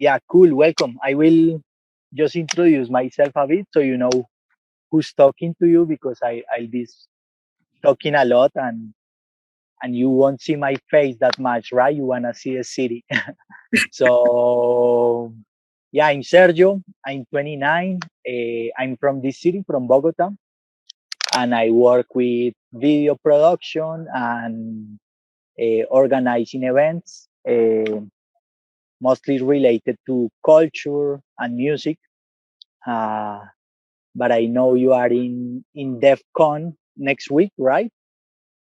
Yeah, cool. Welcome. I will just introduce myself a bit so you know who's talking to you because I'll be talking a lot and you won't see my face that much, right? You wanna see the city. So yeah, I'm Sergio. I'm 29. I'm from this city, from Bogota, and I work with video production and organizing events, mostly related to culture and music. Uh, but I know you are in DEF CON next week, right?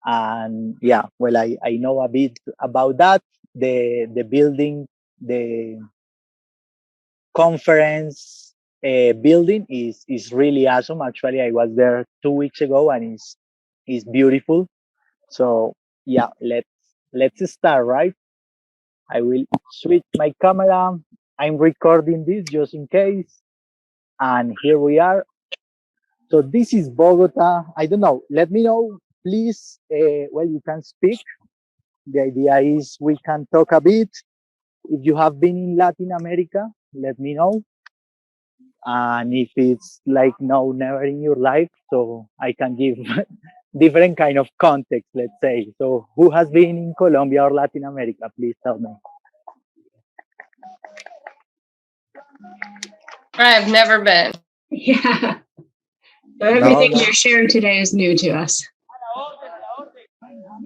And yeah, well, I know a bit about that. The building, the conference building is really awesome. Actually, I was there 2 weeks ago, and it's beautiful. So yeah, let's start, right? I will switch my camera. I'm recording this just in case, and here we are. So this is Bogota. I don't know. Let me know, please. Well, you can speak. The idea is we can talk a bit. If you have been in Latin America, let me know. And if it's like no, never in your life, so I can give different kind of context, let's say. So who has been in Colombia or Latin America? Please tell me. I've never been. Yeah. So No, everything no. you're sharing today is new to us.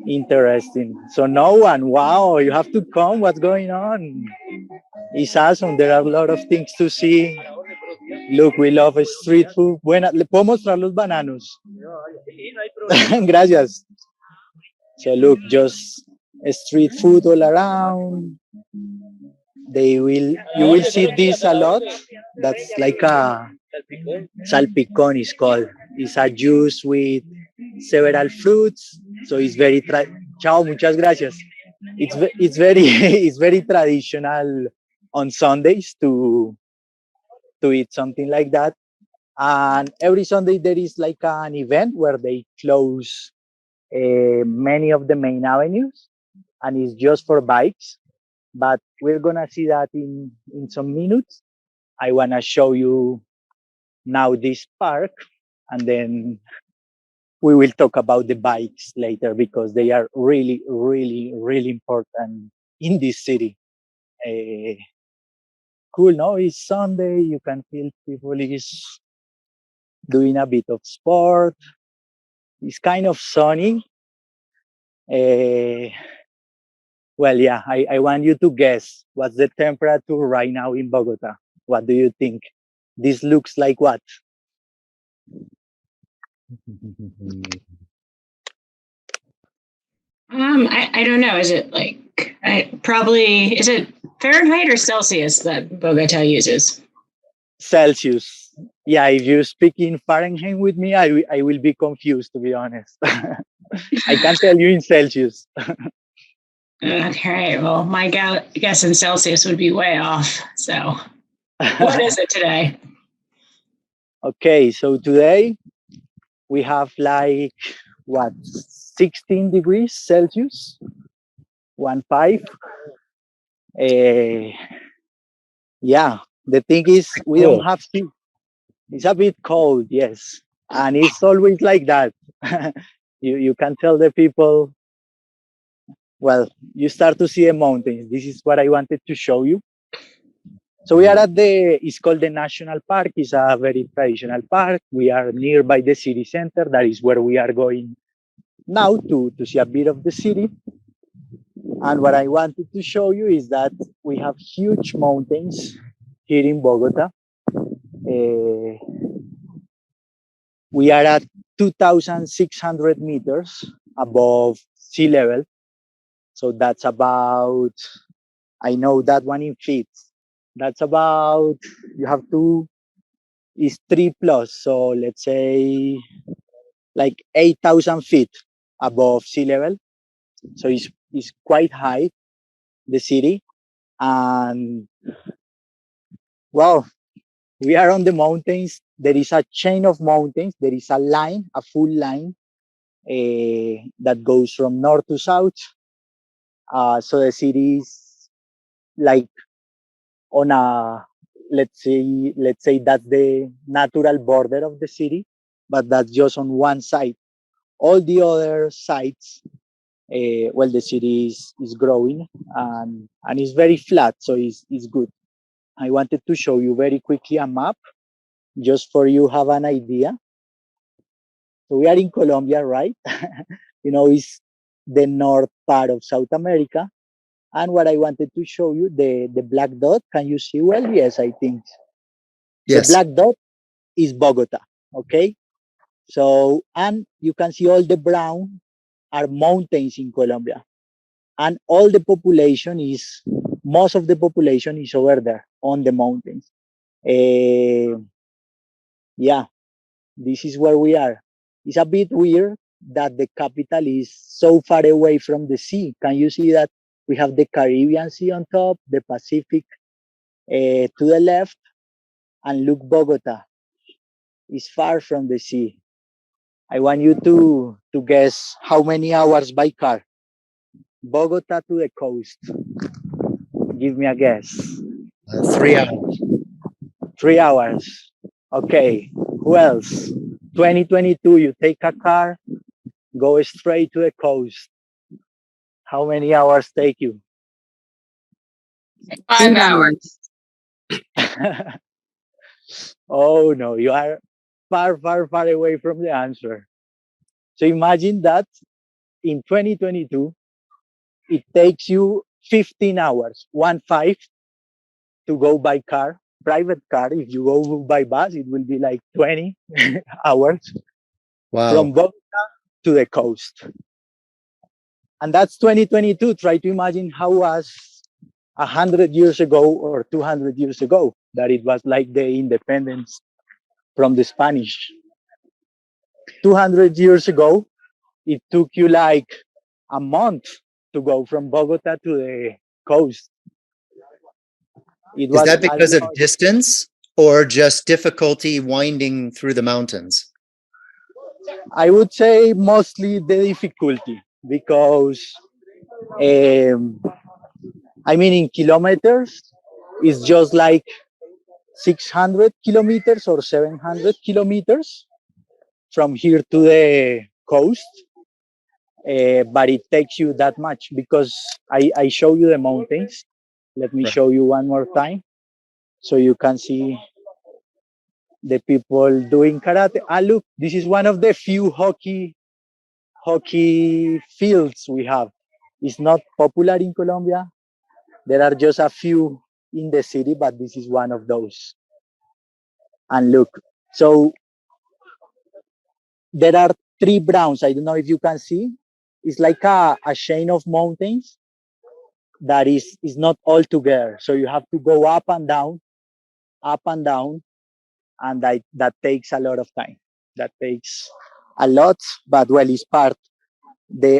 Interesting. So no one. Wow, you have to come. What's going on? It's awesome. There are a lot of things to see. Look, we love street food. Buena, ¿le puedo mostrar los bananos? Gracias. So look, just street food all around. You will see this a lot. That's like a salpicón is called. It's a juice with several fruits. So it's very Ciao, muchas gracias. It's very it's very traditional on Sundays to eat something like that. And every Sunday there is like an event where they close many of the main avenues, and it's just for bikes. But we're gonna see that in some minutes. I wanna show you now this park, and then we will talk about the bikes later because they are really, really, really important in this city. Uh, cool, no? It's Sunday. You can feel people is doing a bit of sport. It's kind of sunny. Uh, well, yeah, I want you to guess what's the temperature right now in Bogota. What do you think? This looks like what? I don't know. Is it like is it Fahrenheit or Celsius that Bogota uses? Celsius. Yeah, if you speak in Fahrenheit with me, I will be confused, to be honest. I can tell you in Celsius. Okay, well, my guess in Celsius would be way off. So, what is it today? Okay, so today we have like what 16 degrees Celsius, 1.5. Uh, yeah, the thing is we don't have to. It's a bit cold, yes, and it's always like that. You can tell the people. Well, you start to see the mountains. This is what I wanted to show you. So we are at it's called the National Park. It's a very traditional park. We are nearby the city center. That is where we are going now to see a bit of the city. And what I wanted to show you is that we have huge mountains here in Bogota. Uh, we are at 2,600 meters above sea level. So that's about, I know that one in feet. That's about, you have to, is 3 plus. So let's say like 8,000 feet above sea level. So it's quite high, the city. And well, we are on the mountains. There is a chain of mountains. There is a line, a full line that goes from north to south. So the city is like on a, let's say that's the natural border of the city, but that's just on one side. All the other sides, well, the city is growing, and it's very flat, so it's good. I wanted to show you very quickly a map just for you have an idea. So we are in Colombia, right? It's the north part of South America. And what I wanted to show you, the black dot, can you see well? Yes, I think. The Yes. black dot is Bogota, okay? So, and you can see all the brown are mountains in Colombia. And all the population is, most of the population is over there on the mountains. Uh, yeah, this is where we are. It's a bit weird that the capital is so far away from the sea. Can you see that we have the Caribbean Sea on top, the Pacific to the left, and look, Bogota is far from the sea. I want you to guess how many hours by car. Bogota to the coast. Give me a guess. 3 hours. 3 hours. Okay. Who else? 2022. You take a car, go straight to the coast. How many hours take you? 5 hours. Oh no, you are far, far, far away from the answer. So imagine that in 2022, it takes you 15 hours, 1 5, to go by car, private car. If you go by bus, it will be like 20 hours from Wow. Bogota to the coast. And that's 2022. Try to imagine how was 100 years ago or 200 years ago, that it was like the independence from the Spanish. 200 years ago, it took you like a month to go from Bogota to the coast. It Is was, that I don't because of know, distance or just difficulty winding through the mountains? I would say mostly the difficulty because, um, I mean, in kilometers, it's just like 600 kilometers or 700 kilometers from here to the coast. But it takes you that much because I show you the mountains. Let me Right. show you one more time so you can see the people doing karate. Ah, look, this is one of the few hockey fields we have. It's not popular in Colombia. There are just a few in the city, but this is one of those. And look, so there are three browns. I don't know if you can see. It's like a chain of mountains that is not all together. So you have to go up and down, and that takes a lot of time. That takes a lot, but well, it's part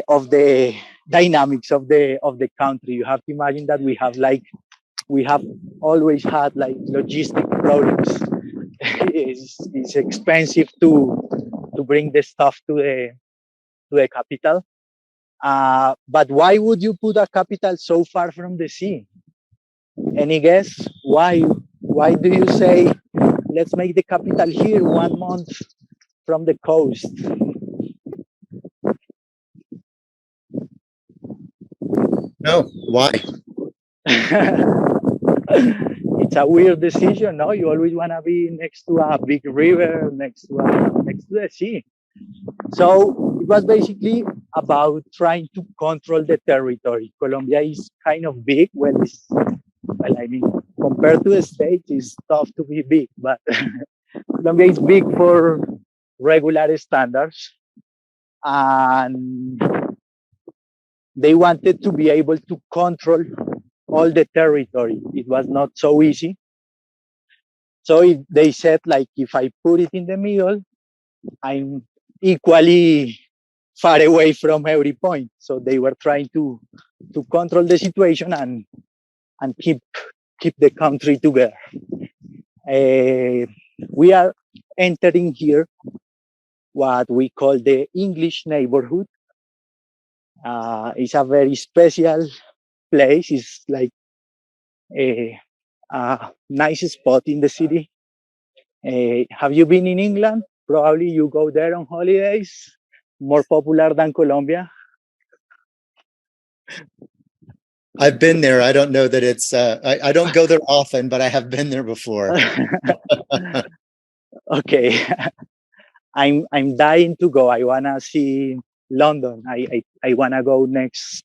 of the dynamics of the country. You have to imagine that we have always had like logistic problems. It's expensive to bring the stuff to the capital. But why would you put a capital so far from the sea? Any guess? Why? Why do you say let's make the capital here 1 month from the coast? No. Why? It's a weird decision, no? You always want to be next to a big river, next to the sea. So it was basically about trying to control the territory. Colombia is kind of big. Well, I mean, compared to the States, it's tough to be big, but Colombia is big for regular standards. And they wanted to be able to control all the territory. It was not so easy. So they said, like, if I put it in the middle, I'm equally far away from every point. So they were trying to control the situation and keep the country together. We are entering here what we call the English neighborhood. It's a very special place. It's like a nice spot in the city. Have you been in England? Probably you go there on holidays. More popular than Colombia. I've been there. I don't know that it's, I don't go there often, but I have been there before. Okay, I'm dying to go. I wanna see London. I wanna go next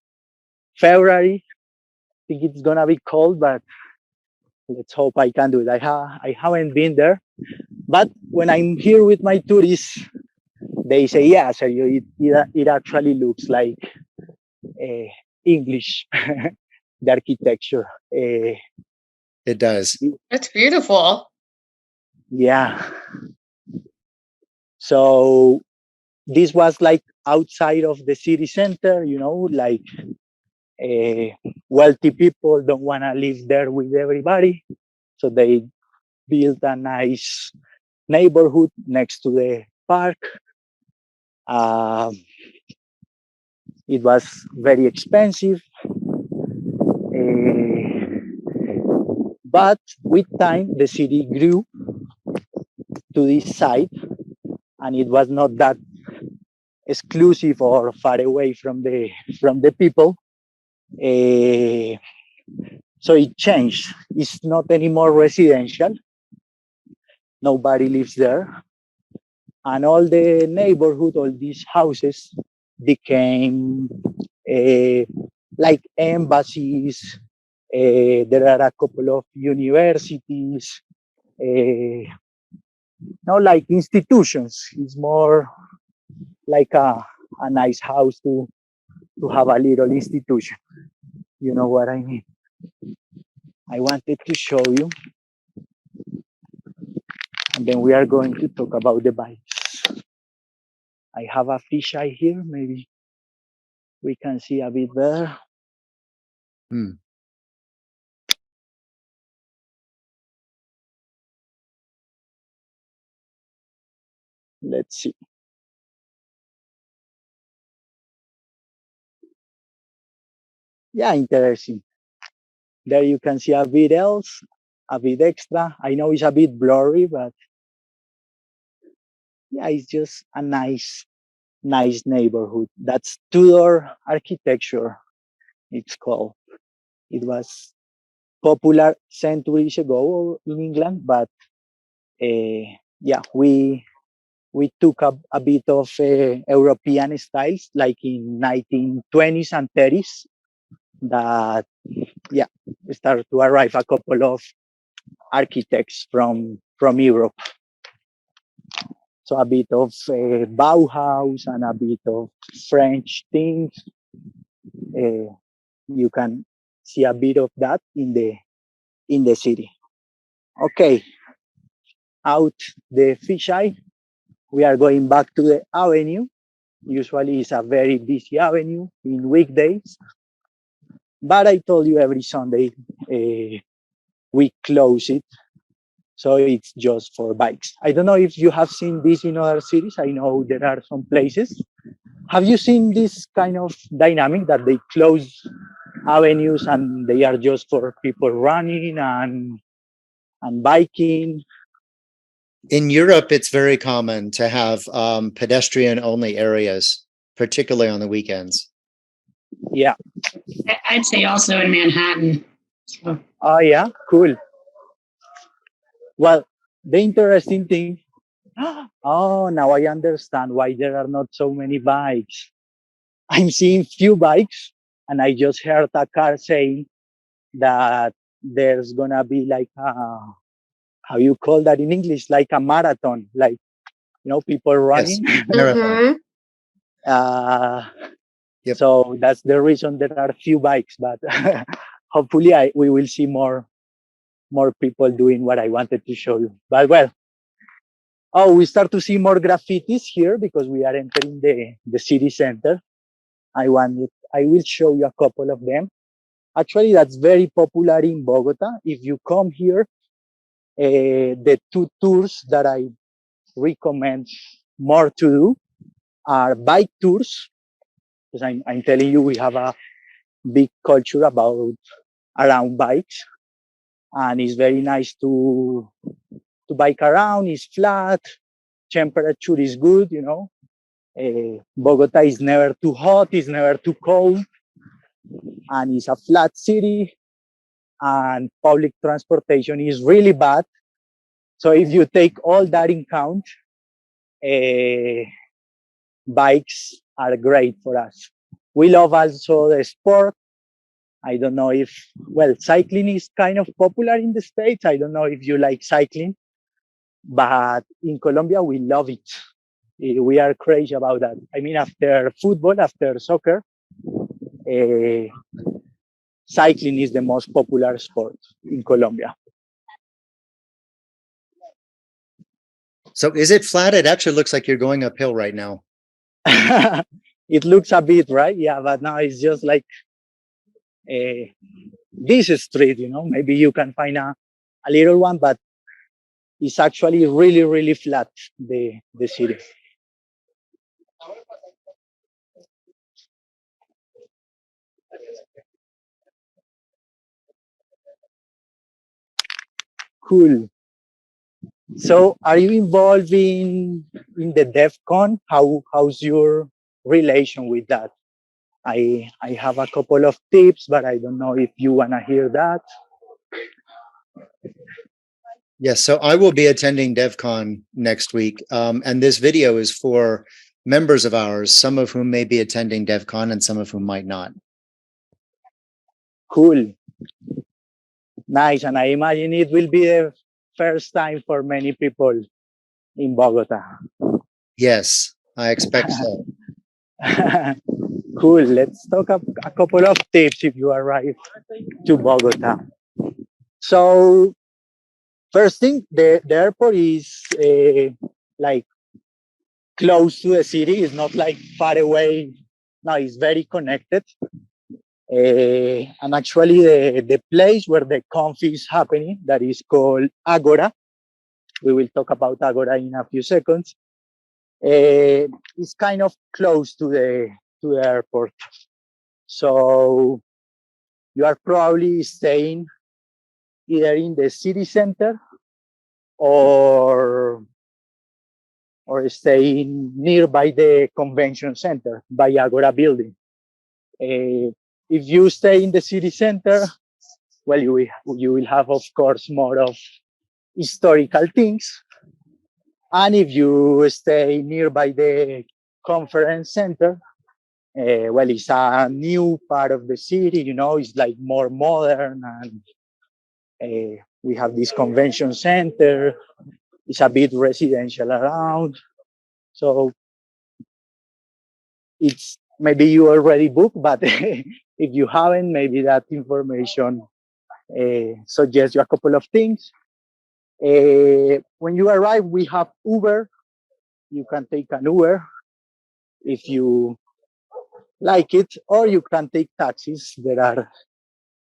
February. I think it's gonna be cold, but let's hope I can do it. I haven't been there, but when I'm here with my tourists, they say, yeah, so it actually looks like uh, English, the architecture. It does. That's beautiful. Yeah. So this was like outside of the city center, like wealthy people don't want to live there with everybody. So they built a nice neighborhood next to the park. Um, it was very expensive. But with time, the city grew to this side, and it was not that exclusive or far away from the people. Uh, so it changed. It's not anymore residential. Nobody lives there, and all the neighborhood, all these houses became uh, like embassies. There are a couple of universities. No, like institutions. It's more like a nice house to have a little institution. You know what I mean? I wanted to show you, and then we are going to talk about the bikes. I have a fisheye here. Maybe we can see a bit better. Hmm. Let's see. Yeah, interesting. There you can see a bit else, a bit extra. I know it's a bit blurry, but yeah, it's just a nice neighborhood. That's Tudor architecture, it's called. It was popular centuries ago in England, but yeah, we took a bit of European styles, like in 1920s and 30s, that yeah started to arrive a couple of architects from Europe. So a bit of Bauhaus and a bit of French things. Uh, you can see a bit of that in the city. Okay, out the fisheye, we are going back to the avenue. Usually it's a very busy avenue in weekdays, but I told you every Sunday we close it, so it's just for bikes. I don't know if you have seen this in other cities. I know there are some places. Have you seen this kind of dynamic that they close avenues and they are just for people running and biking? In Europe, it's very common to have pedestrian only areas, particularly on the weekends. Yeah. I'd say also in Manhattan. So. Oh, yeah. Cool. Well, the interesting thing. Oh, now I understand why there are not so many bikes. I'm seeing few bikes, and I just heard a car saying that there's gonna be like a, how you call that in English, like a marathon, like people Yes, running. marathon. uh, Yep. so that's the reason there are few bikes, but hopefully we will see more people doing what I wanted to show you. But well, oh, we start to see more graffitis here because we are entering the city center. I will show you a couple of them. Actually, that's very popular in Bogota. If you come here, the two tours that I recommend more to do are bike tours, because I'm telling you, we have a big culture around bikes. and it's very nice to bike around. It's flat, temperature is good, you know. Bogota is never too hot, it's never too cold, and it's a flat city, and public transportation is really bad. So if you take all that in count, uh, bikes are great for us. We love also the sport. I don't know if, well, cycling is kind of popular in the States. I don't know if you like cycling, but in Colombia, we love it. We are crazy about that. I mean, after football, after soccer, uh, cycling is the most popular sport in Colombia. So is it flat? It actually looks like you're going uphill right now. It looks a bit, right? Yeah, but now it's just like this street, you know, maybe you can find a little one, but it's actually really, really flat, the city. Cool. So are you involved in the DEF CON? How's your relation with that? I have a couple of tips, but I don't know if you wanna hear that. Yes, so I will be attending DevCon next week. And this video is for members of ours, some of whom may be attending DevCon and some of whom might not. Cool. Nice. And I imagine it will be the first time for many people in Bogota. Yes, I expect so. Cool. Let's talk a couple of tips if you arrive to Bogota. So first thing, the airport is like close to the city. It's not like far away. No, it's very connected. And actually, the place where the conf is happening, that is called Agora. We will talk about Agora in a few seconds. It's kind of close to the airport. So you are probably staying either in the city center or staying nearby the convention center by Agora building. If you stay in the city center, well, you will have, of course, more of historical things. And if you stay nearby the conference center, well, it's a new part of the city, you know, it's like more modern, and we have this convention center. It's a bit residential around. So it's maybe you already booked, but if you haven't, maybe that information suggests you a couple of things. When you arrive, we have Uber. You can take an Uber if you like it, or you can take taxis.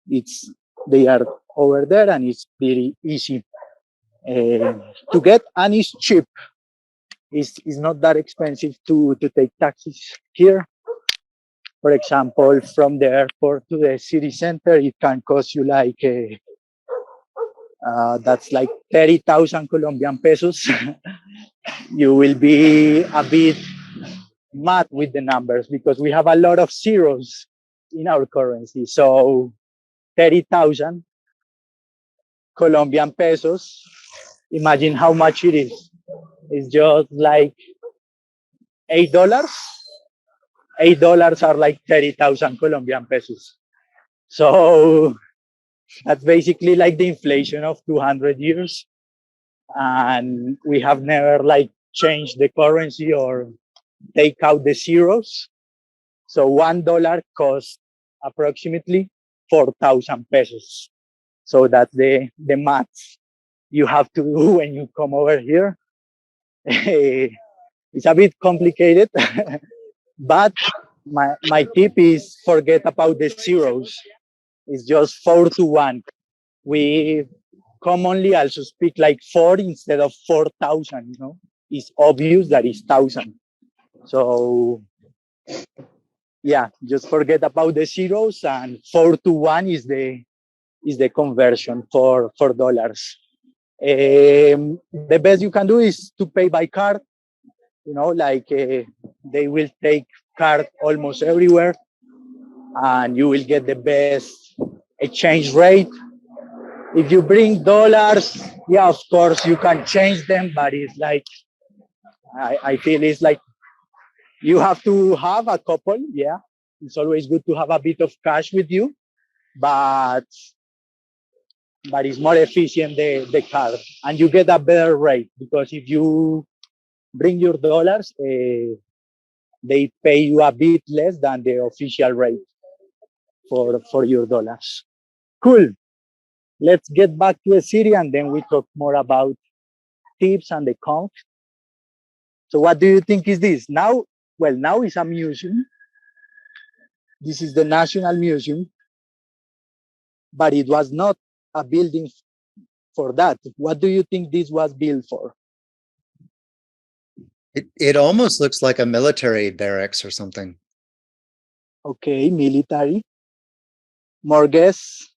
It's they are over there, and it's very easy to get, and it's cheap. It's not that expensive to take taxis here. For example, from the airport to the city center, it can cost you like that's like 30,000 Colombian pesos. You will be a bit mad with the numbers because we have a lot of zeros in our currency. So 30,000 Colombian pesos. Imagine how much it is. It's just like $8. $8 are like 30,000 Colombian pesos. So that's basically like the inflation of 200 years. And we have never like changed the currency or take out the zeros. So $1 costs approximately 4,000 pesos. So that's the math you have to do when you come over here. It's a bit complicated, but my tip is forget about the zeros. It's just 4 to 1. We commonly also speak like 4 instead of 4,000, you know. It's obvious that it's 1,000. So yeah, just forget about the zeros, and 4 to 1 is is the conversion for dollars. The best you can do is to pay by card. Like they will take card almost everywhere, and you will get the best exchange rate. If you bring dollars, yeah, of course you can change them, but it's like I feel it's like you have to have a couple. Yeah, it's always good to have a bit of cash with you, but it's more efficient the card, and you get a better rate because if you bring your dollars, they pay you a bit less than the official rate for your dollars. Cool. Let's get back to the city and then we talk more about tips and the cons. So what do you think is this? Now, well, now it's a museum. This is the National Museum, but it was not a building for that. What do you think this was built for? It almost looks like a military barracks or something. Okay, military. More guess?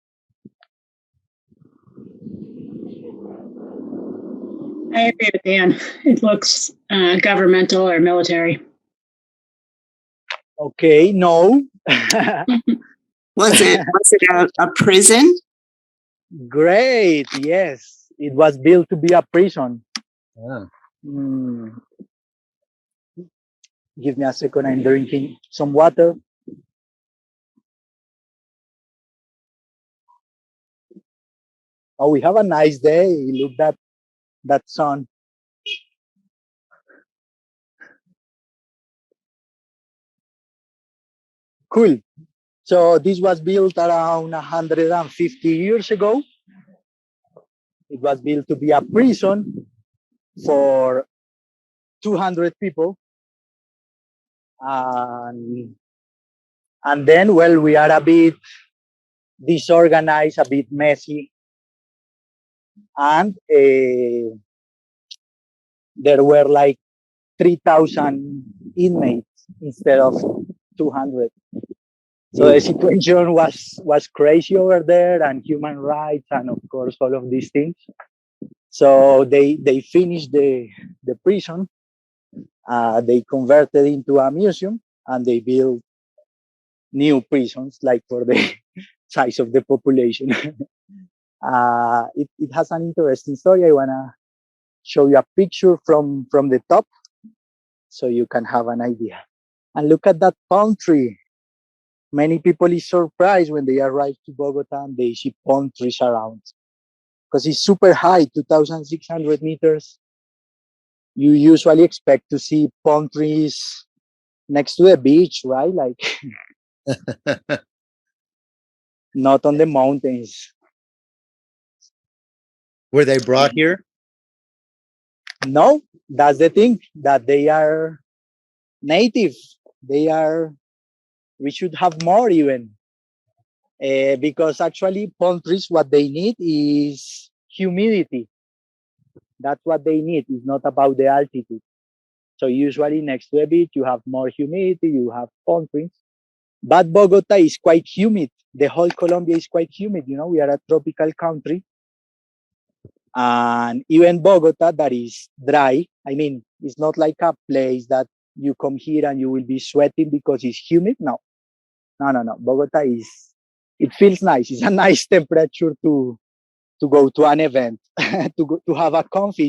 I agree with Dan. It looks governmental or military. Okay, no. Was it a prison? Great, yes. It was built to be a prison. Yeah. Give me a second, I'm drinking some water. Oh, we have a nice day. Look at that sun. Cool. So this was built around 150 years ago. It was built to be a prison for 200 people. And then, well, we are a bit disorganized, a bit messy. And there were like 3,000 inmates instead of 200. So the situation was crazy over there, and human rights, and of course all of these things. So they finished the prison. They converted into a museum, and they built new prisons, like for the size of the population. It has an interesting story. I wanna show you a picture from the top, so you can have an idea. And look at that palm tree. Many people is surprised when they arrive to Bogota and they see palm trees around because it's super high, 2,600 meters. You usually expect to see palm trees next to the beach, right? Like not on the mountains. Were they brought here? No, that's the thing, that they are native. We should have more even. Because actually palm trees, what they need is humidity. That's what they need. It's not about the altitude. So usually next to a beach, you have more humidity, you have palm trees. But Bogota is quite humid. The whole Colombia is quite humid. We are a tropical country. And even Bogota, that is dry. I mean, it's not like a place that you come here and you will be sweating because it's humid. No. Bogota it feels nice. It's a nice temperature to go to an event. To have a comfy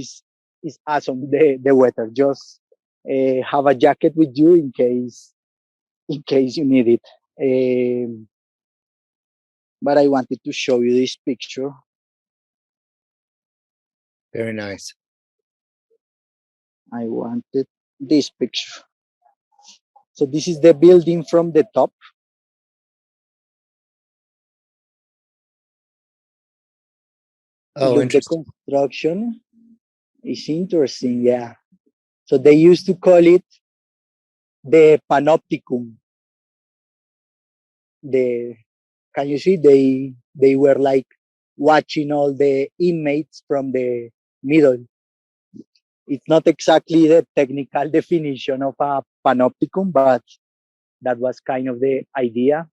is awesome. The weather. Just have a jacket with you in case you need it. But I wanted to show you this picture. Very nice. I wanted this picture. So this is the building from the top. Oh, Look, interesting. the construction is interesting, yeah. So they used to call it the panopticum. Can you see? They were like watching all the inmates from the middle. It's not exactly the technical definition of a panopticum, but that was kind of the idea.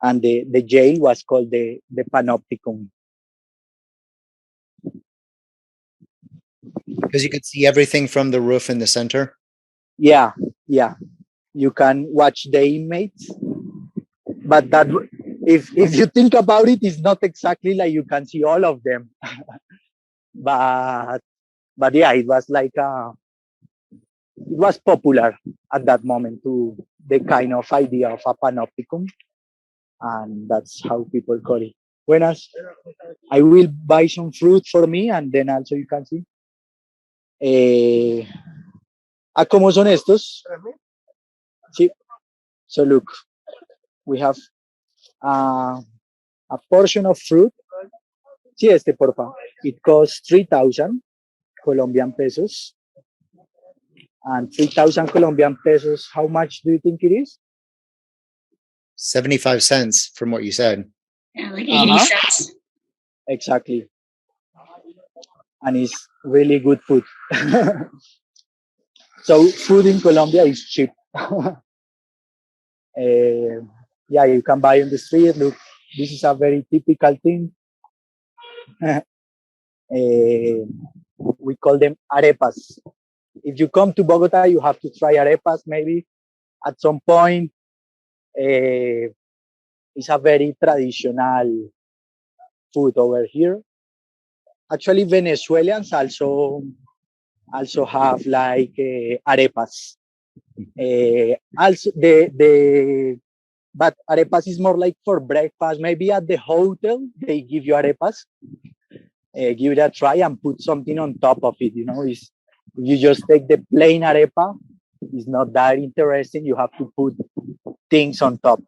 and the jail was called the Panopticon. Because you could see everything from the roof in the center. Yeah, yeah. You can watch the inmates, but that if you think about it, it's not exactly like you can see all of them. but yeah, it was like it was popular at that moment to the kind of idea of a panopticon, and that's how people call it. Buenas. I will buy some fruit for me, and then also you can see. Eh, ¿Cómo son estos? Sí. So look, we have uh, a portion of fruit. Sí, porfa. It costs 3,000 Colombian pesos. And 3,000 Colombian pesos, how much do you think it is? 75 cents from what you said. Yeah, like 80 cents. Exactly. And it's really good food. So food in Colombia is cheap. Yeah, you can buy on the street. Look, this is a very typical thing. We call them arepas. If you come to Bogota, you have to try arepas maybe at some point. It's a very traditional food over here. Actually, Venezuelans also have like arepas. Also, but arepas is more like for breakfast. Maybe at the hotel they give you arepas. Give it a try and put something on top of it. You know, you just take the plain arepa. It's not that interesting. You have to put things on top.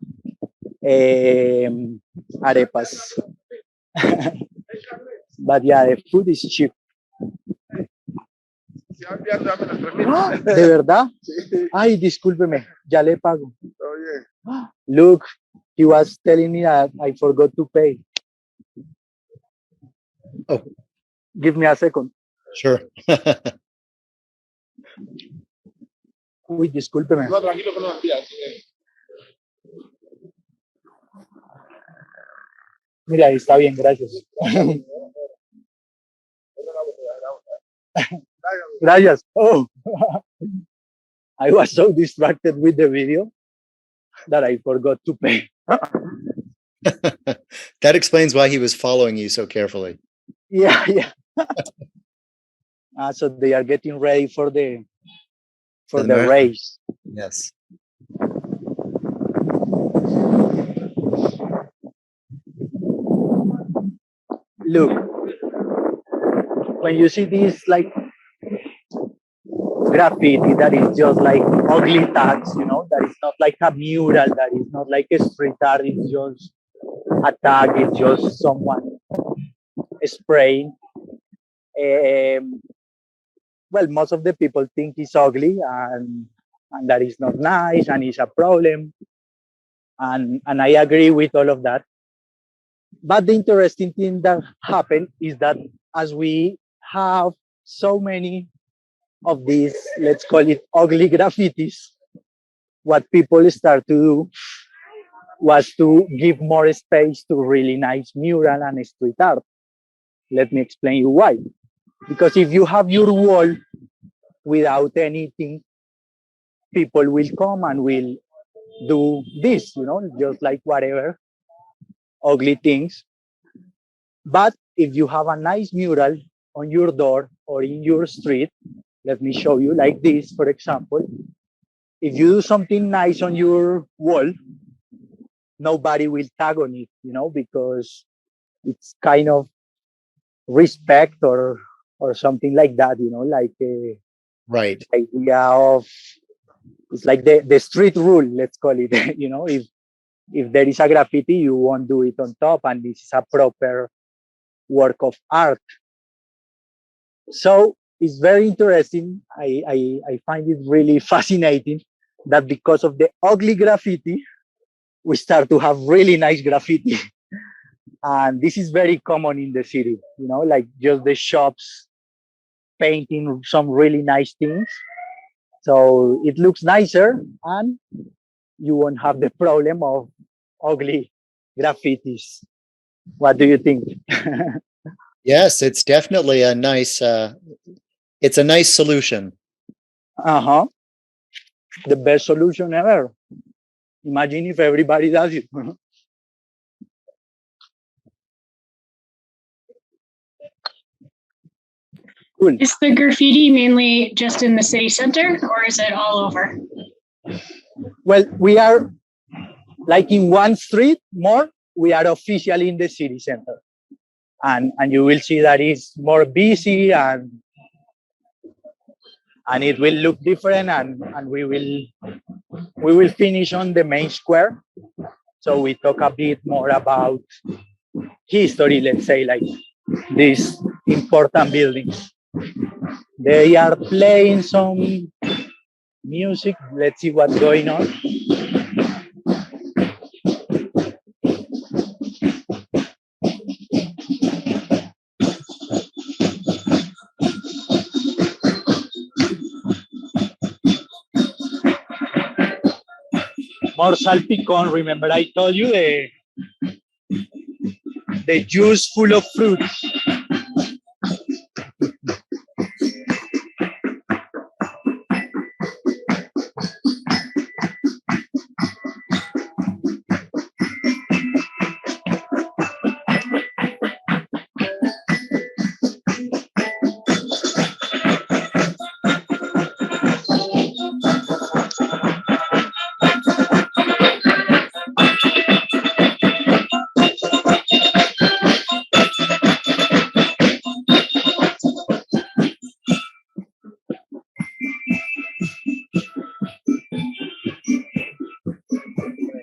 Arepas. But yeah, the food is cheap. ¿De verdad? Ay, discúlpeme, ya le pago. Look, he was telling me that I forgot to pay. Oh. Give me a second. Sure. Uy, discúlpeme. No, tranquilo que no me envías. Mira, está bien, gracias. Gracias. Oh, I was so distracted with the video that I forgot to pay. That explains why he was following you so carefully. Yeah, yeah. So they are getting ready for the marathon. race. Yes. Look, when you see this like graffiti that is just like ugly tags, you know, that is not like a mural, that is not like a street art, it's just a tag, it's just someone spraying. Well, most of the people think it's ugly and that is not nice and it's a problem. And I agree with all of that. But the interesting thing that happened is that as we have so many of these, let's call it ugly graffitis, what people start to do was to give more space to really nice mural and street art. Let me explain you why. Because if you have your wall without anything, people will come and will do this, you know, just like whatever ugly things. But if you have a nice mural on your door or in your street, let me show you like this, for example. If you do something nice on your wall, nobody will tag on it, you know, because it's kind of respect or something like that, you know, like a right idea of it's like the street rule, let's call it. You know, if there is a graffiti, you won't do it on top, and this is a proper work of art. So it's very interesting. I find it really fascinating that because of the ugly graffiti, we start to have really nice graffiti. And this is very common in the city, you know, like just the shops painting some really nice things. So it looks nicer and you won't have the problem of ugly graffitis. What do you think? Yes, it's definitely a nice. It's a nice solution. Uh-huh. The best solution ever. Imagine if everybody does it. Cool. Is the graffiti mainly just in the city center, or is it all over? Well, we are like in one street more, we are officially in the city center. And you will see that it's more busy and it will look different and we will finish on the main square. So we talk a bit more about history, let's say, like these important buildings. They are playing some music. Let's see what's going on. More salpicón. Remember I told you the juice full of fruits.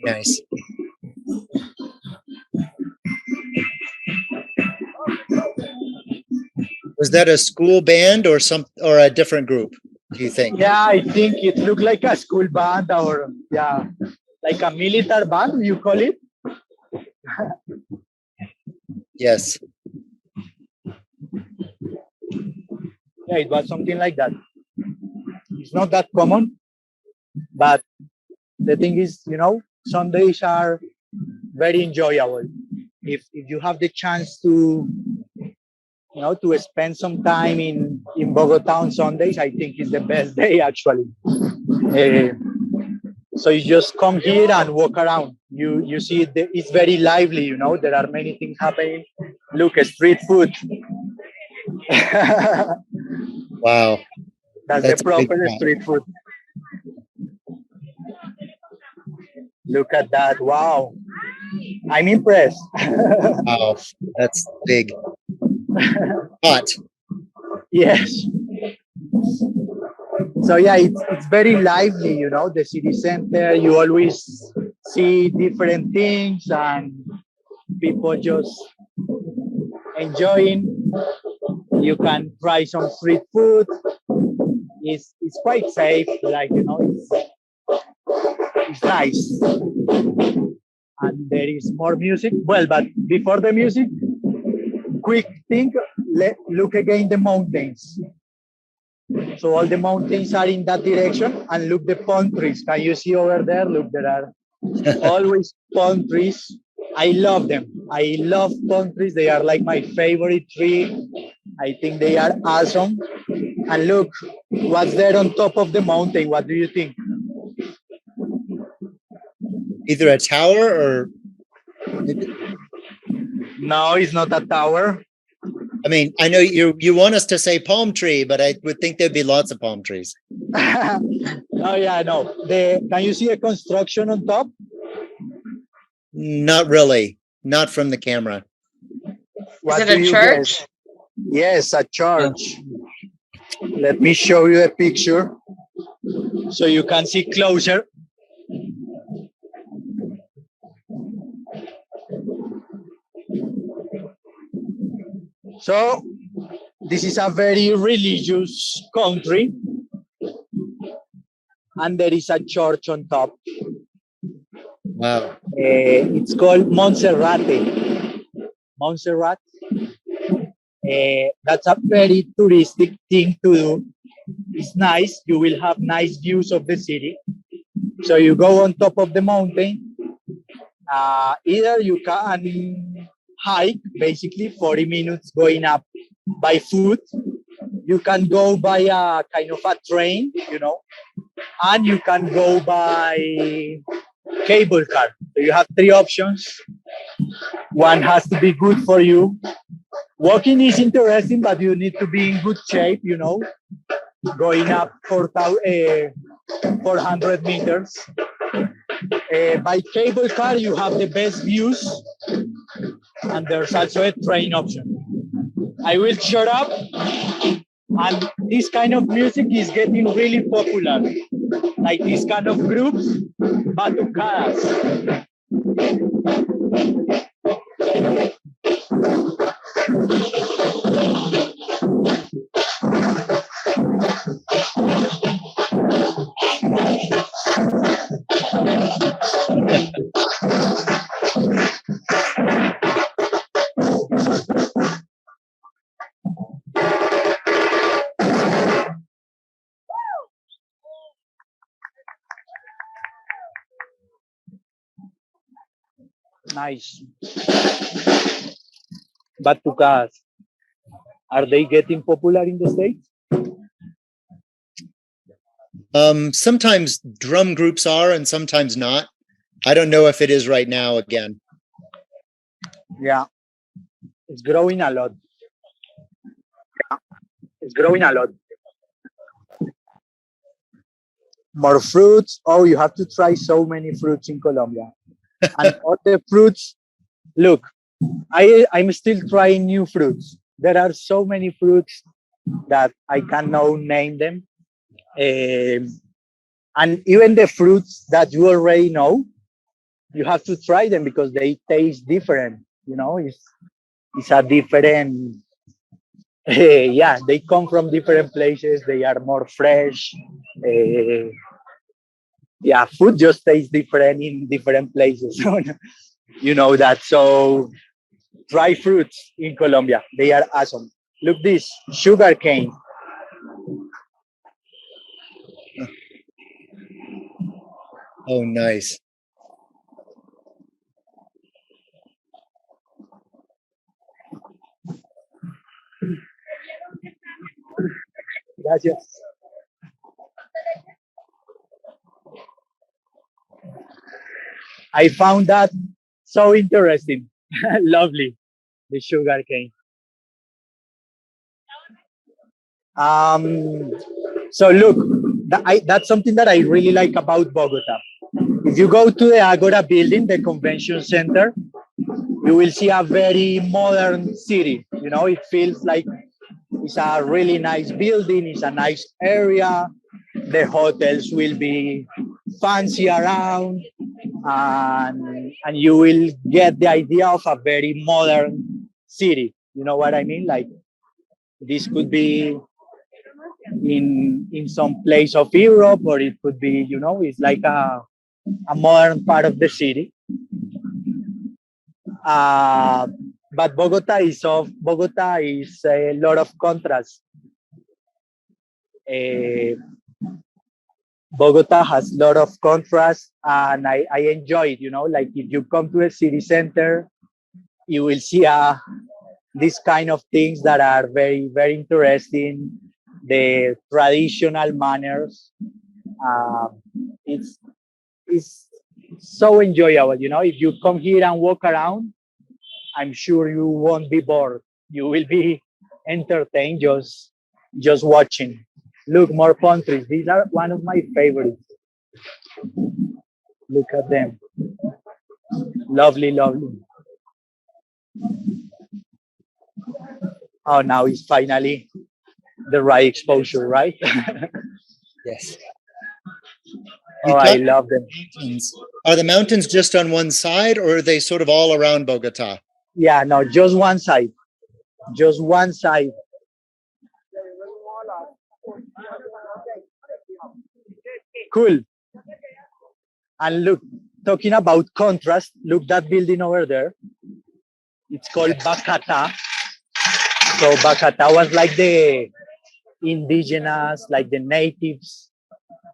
Nice. Was that a school band or a different group, do you think? Yeah, I think it looked like a school band or like a military band, you call it? Yes. Yeah, it was something like that. It's not that common, but the thing is, Sundays are very enjoyable. If you have the chance to to spend some time in Bogota on Sundays, I think it's the best day actually. So you just come here and walk around. You see it's very lively. There are many things happening. Look, street food. Wow. That's the proper street food. Look at that. Wow. I'm impressed. Wow. That's big. Hot. Yes. So yeah, it's very lively, the city center. You always see different things and people just enjoying. You can try some street food. It's quite safe, like it's nice. And there is more music. Well, but before the music, quick thing, look again the mountains. So all the mountains are in that direction, and look the palm trees. Can you see over there? Look, there are always palm trees. I love them. I love palm trees. They are like my favorite tree. I think they are awesome. And look, what's there on top of the mountain? What do you think? Either a tower or... No, it's not a tower. I mean, I know you want us to say palm tree, but I would think there'd be lots of palm trees. Oh yeah, no. Can you see a construction on top? Not really. Not from the camera. Is it a church? Guess? Yes, a church. Let me show you a picture so you can see closer. So this is a very religious country, and there is a church on top. Wow. It's called Monserrate. Montserrat. That's a very touristic thing to do. It's nice. You will have nice views of the city. So you go on top of the mountain Either you can hike, basically 40 minutes going up by foot. You can go by a kind of a train, and you can go by cable car. So you have three options. One has to be good for you. Walking is interesting, but you need to be in good shape, going up 400 meters. By cable car, you have the best views, and there's also a train option. I will shut up, and this kind of music is getting really popular, like this kind of groups, batucadas. Nice. Batucadas. Are they getting popular in the States? Sometimes drum groups are and sometimes not. I don't know if it is right now again. Yeah. It's growing a lot. It's growing a lot. More fruits. Oh, you have to try so many fruits in Colombia. And all the fruits, look, I'm still trying new fruits. There are so many fruits that I cannot name them. And even the fruits that you already know, you have to try them because they taste different. It's a different. Yeah, they come from different places. They are more fresh. Yeah, food just tastes different in different places. You know that. So dry fruits in Colombia, they are awesome. Look this, sugar cane. Oh, nice. Gracias. I found that so interesting. Lovely, the sugar cane. So look, that's something that I really like about Bogota. If you go to the Agora building, the convention center, you will see a very modern city. It feels like it's a really nice building, it's a nice area. The hotels will be fancy around, and you will get the idea of a very modern city. You know what I mean? Like this could be in some place of Europe, or it could be, it's like a modern part of the city. Uh, but Bogota is a lot of contrast. Uh, Bogota has a lot of contrast, and I enjoy it. Like if you come to a city center, you will see these kind of things that are very, very interesting. The traditional manners. Um, it's it's so enjoyable. If you come here and walk around, I'm sure you won't be bored. You will be entertained just watching. Look, more countries. These are one of my favorites. Look at them. Lovely, lovely. Oh, now it's finally the right exposure, right? Yes. Oh, I love them. Mountains. Are the mountains just on one side, or are they sort of all around Bogota? Yeah, no, just one side. Just one side. Cool. And look, talking about contrast, look that building over there. It's called Bacata. So Bacata was like the indigenous, like the natives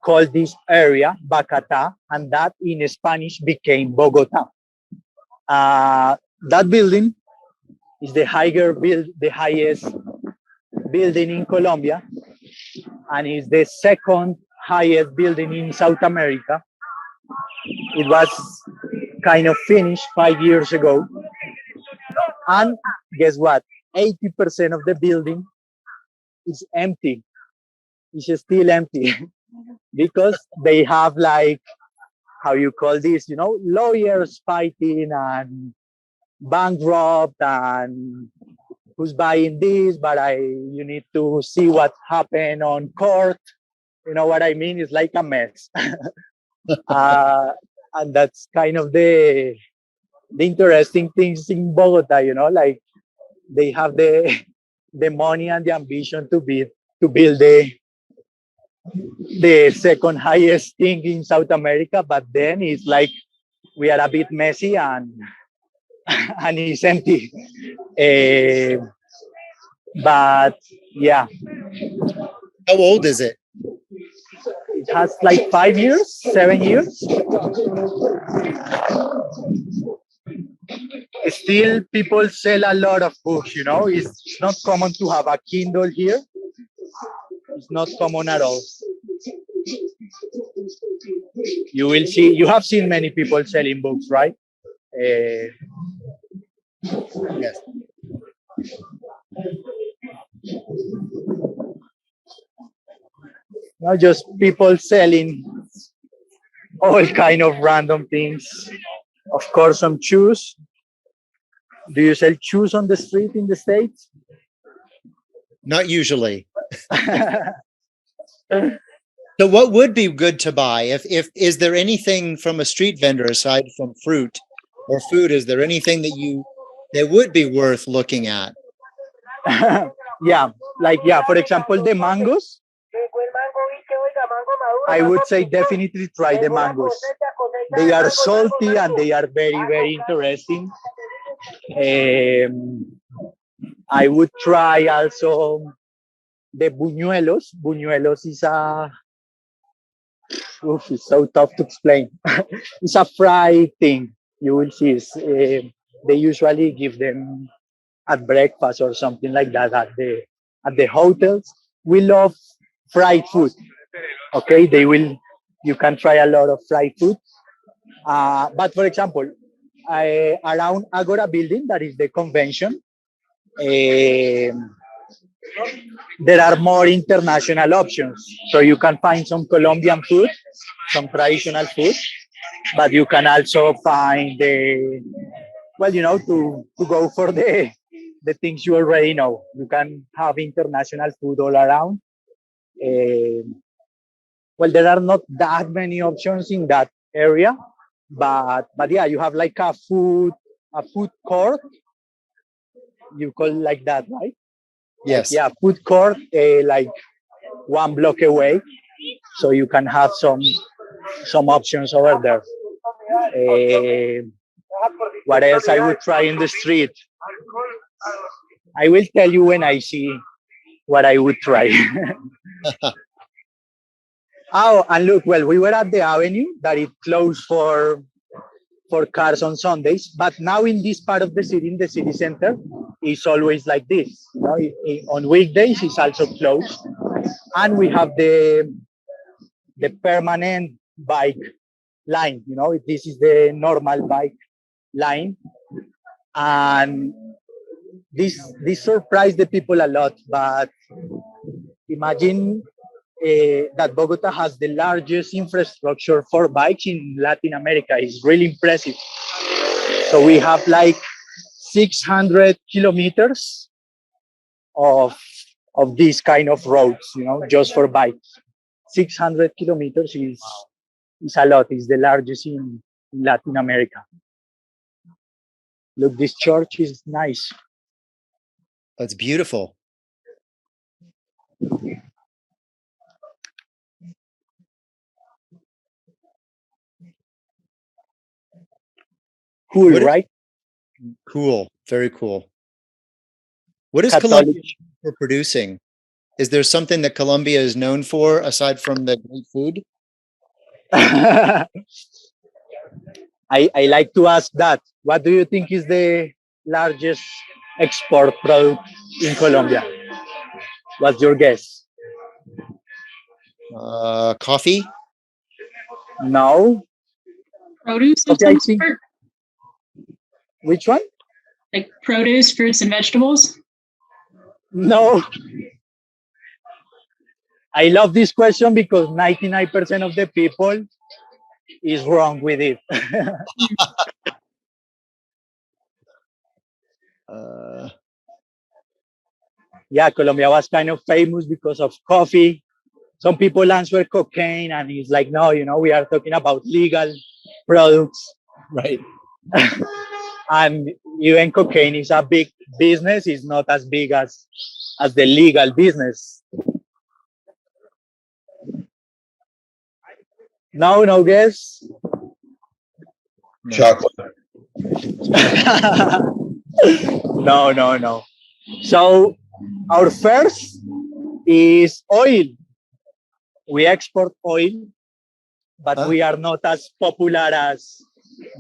called this area Bacata, and that in Spanish became Bogota. That building is the highest building in Colombia, and is the second highest building in South America. It was kind of finished 5 years ago, and guess what? 80% of the building is empty. It's still empty because they have like, how you call this, lawyers fighting and bankrupt, and who's buying this, but you need to see what happened on court. You know what I mean? It's like a mess. uh, and that's kind of the interesting things in Bogota, like they have the money and the ambition to build the second highest thing in South America, but then it's like we are a bit messy and and it's empty. Uh, but yeah, How old is it? it has like 5 years, 7 years. Still, people sell a lot of books. It's not common to have a Kindle here. It's not common at all. You have seen many people selling books, right? Yes. Not just people selling all kind of random things. Of course, some shoes. Do you sell shoes on the street in the States? Not usually. So what would be good to buy? If is there anything from a street vendor aside from fruit or food? Is there anything that would be worth looking at? Yeah, for example, the mangoes. I would say definitely try the mangoes. They are salty and they are very, very interesting. I would try also the buñuelos. Buñuelos is it's so tough to explain. It's a fried thing. You will see. They usually give them at breakfast or something like that at the hotels. We love fried food. Okay, you can try a lot of fried food. But for example, around Agora building, that is the convention, there are more international options. So you can find some Colombian food, some traditional food, but you can also find to go for the things you already know. You can have international food all around. Well, there are not that many options in that area, but yeah, you have like a food court. You call it like that, right? Yes. Yeah, food court, like 1 block away, so you can have some options over there. Uh, what else I would try in the street? I will tell you when I see what I would try. Oh, and look, well, we were at the avenue that it closed for cars on Sundays, but now in this part of the city, in the city center, it's always like this. On weekdays, it's also closed, and we have the permanent bike line. This is the normal bike line, and this surprised the people a lot. But imagine that Bogota has the largest infrastructure for bikes in Latin America. It's really impressive. So we have like 600 kilometers of these kind of roads, just for bikes. 600 kilometers is a lot. It's the largest in Latin America. Look, this church is nice. That's beautiful. Cool, right? Cool. Very cool. What is Catholic. Colombia for producing? Is there something that Colombia is known for aside from the great food? I like to ask that. What do you think is the largest export product in Colombia? What's your guess? Coffee. No. Produce of Okay, I some think. sort? Which one? Like produce, fruits, and vegetables? No. I love this question because 99% of the people is wrong with it. Uh, Yeah, Colombia was kind of famous because of coffee. Some people answer cocaine, and it's like, no, we are talking about legal products. right. And even cocaine is a big business. It's not as big as the legal business. No guess. No. Chocolate. No. So our first is oil. We export oil, but Huh? we are not as popular as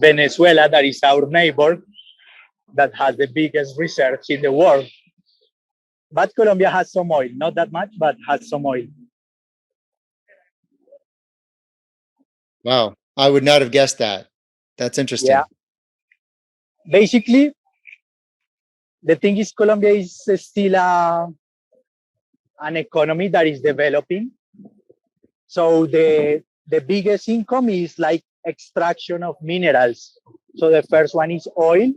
Venezuela, that is our neighbor, that has the biggest reserves in the world. But Colombia has some oil, not that much, but has some oil. Wow. I would not have guessed that. That's interesting. Yeah. Basically, the thing is, Colombia is still an economy that is developing. So the biggest income is like extraction of minerals. So the first one is oil,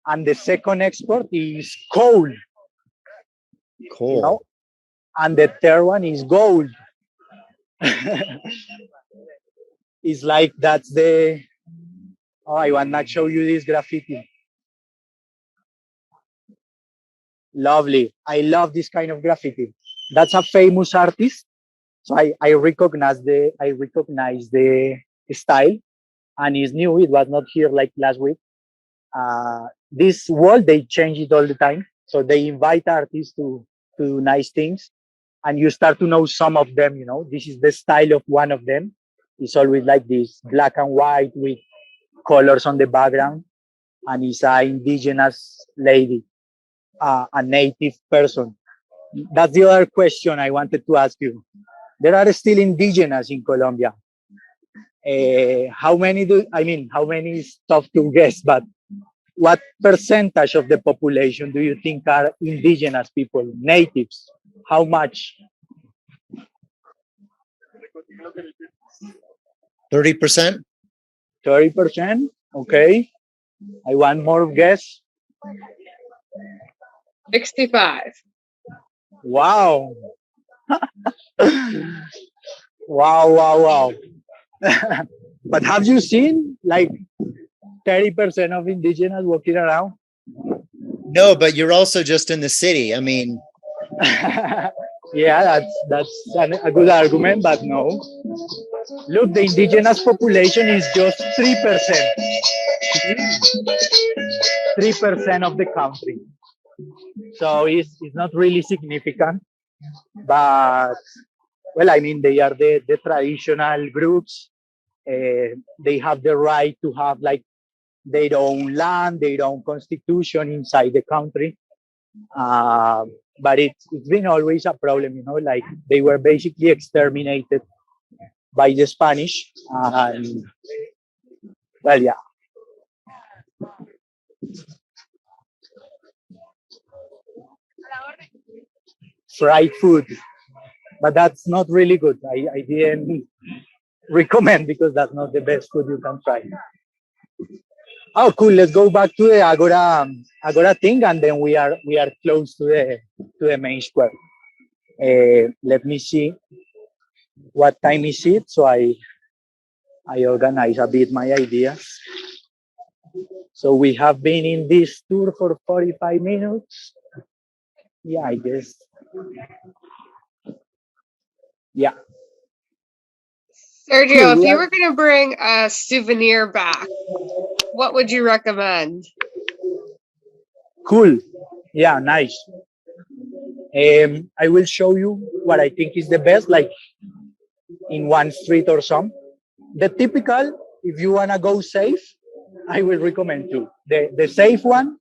and the second export is coal, Cool. and the third one is gold. It's like that's the. Oh, I want to show you this graffiti. Lovely. I love this kind of graffiti. That's a famous artist. So I recognize the style, and it's new. It was not here like last week. This wall, they change it all the time. So they invite artists to do nice things, and you start to know some of them. This is the style of one of them. It's always like this black and white with colors on the background, and it's an indigenous lady, a native person. That's the other question I wanted to ask you. There are still indigenous in Colombia. How many how many is tough to guess, but what percentage of the population do you think are indigenous people, natives? How much? 30%? 30%? Okay. I want more guess. 65. Wow. Wow. But have you seen like 30% of indigenous walking around? No, but you're also just in the city. I mean, Yeah, that's a good argument, but no. Look, the indigenous population is just 3%. 3% of the country. So it's not really significant. But, well, they are the traditional groups. They have the right to have like their own land, their own constitution inside the country. But it's been always a problem, like they were basically exterminated by the Spanish. And, well, yeah. Fried food, but that's not really good. I didn't recommend because that's not the best food you can try. Oh, cool. Let's go back to the Agora thing, and then we are close to the main square. Let me see what time is it, so I organize a bit my ideas. So we have been in this tour for 45 minutes. Yeah, I guess. Yeah, Sergio, cool. if We you are were going to bring a souvenir back, what would you recommend? cool. Yeah, nice. I will show you what I think is the best, like in one street or some. The typical if you wanna go safe, I will recommend two. The safe one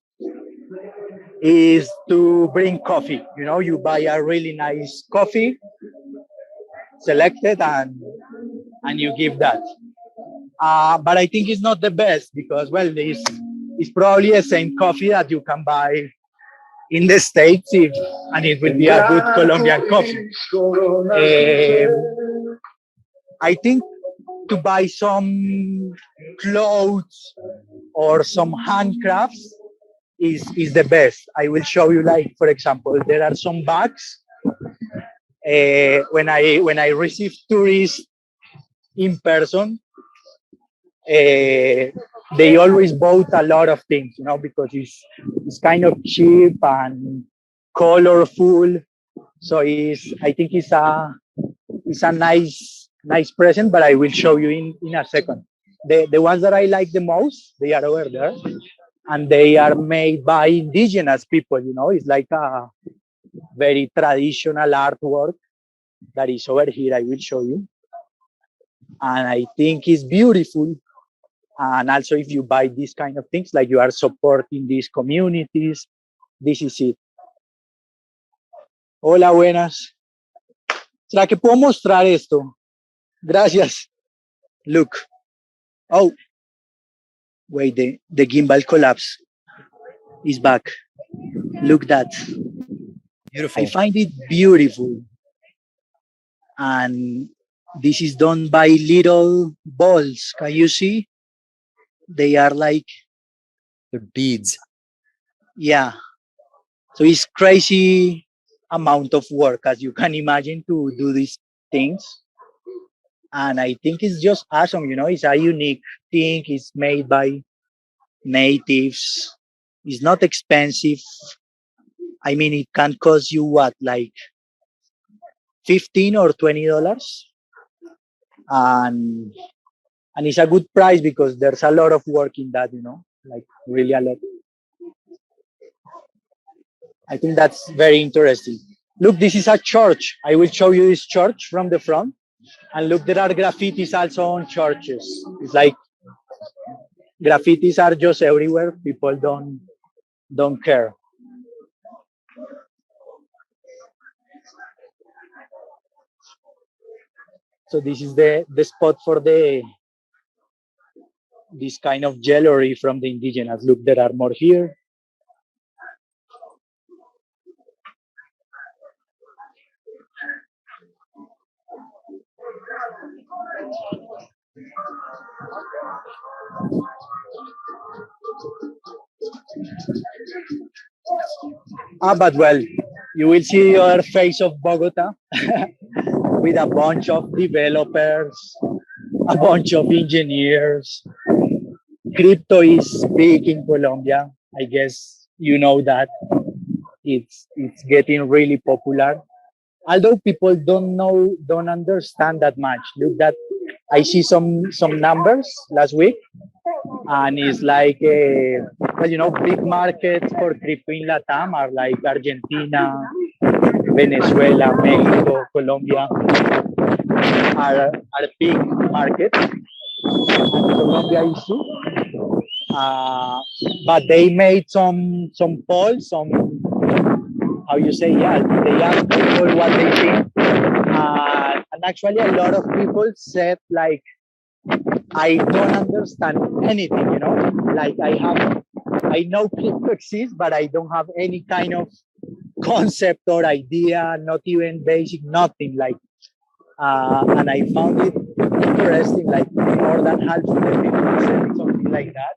is to bring coffee. You know, you buy a really nice coffee, selected, and you give that. But I think it's not the best because, well, it's probably the same coffee that you can buy in the States, and it will be a good Colombian coffee. I think to buy some clothes or some handcrafts is the best. I will show you, like, for example, there are some bags. When I receive tourists in person, they always bought a lot of things, you know, because it's kind of cheap and colorful. So I think it's a nice present, but I will show you in a second. The ones that I like the most, they are over there, and they are made by indigenous people. You know, it's like a very traditional artwork that is over here. I will show you, and I think it's beautiful. And also, if you buy these kind of things, like you are supporting these communities, this is it. Hola, buenas. ¿Será que puedo mostrar esto? Gracias. Look. Oh, wait, the gimbal collapse is back. Look that. Beautiful. I find it beautiful. And this is done by little balls. Can you see? They are like, They're beads. yeah. So it's crazy amount of work, as you can imagine, to do these things. And I think it's just awesome. You know, it's a unique thing. It's made by natives. It's not expensive. I mean, it can cost you what, like $15 or $20, and it's a good price because there's a lot of work in that. You know, like really a lot. I think that's very interesting. Look, this is a church. I will show you this church from the front. And look, there are graffitis also on churches. It's like graffitis are just everywhere. People don't care. So this is the spot for this kind of jewelry from the indigenous. Look, there are more here. But well, you will see the other face of Bogota with a bunch of developers, a bunch of engineers. Crypto is big in Colombia. I guess you know that it's getting really popular. Although people don't understand that much. Look, that I see some numbers last week, and it's like well, you know, big markets for crypto in Latam are like Argentina, Venezuela, Mexico, Colombia are big markets, and Colombia is too. But they made some polls, some, how you say, yeah, they asked people what they think, and actually a lot of people said, like, I don't understand anything, you know, like I know crypto exists, but I don't have any kind of concept or idea, not even basic, nothing, like, and I found it interesting, like more than half of the people said something like that.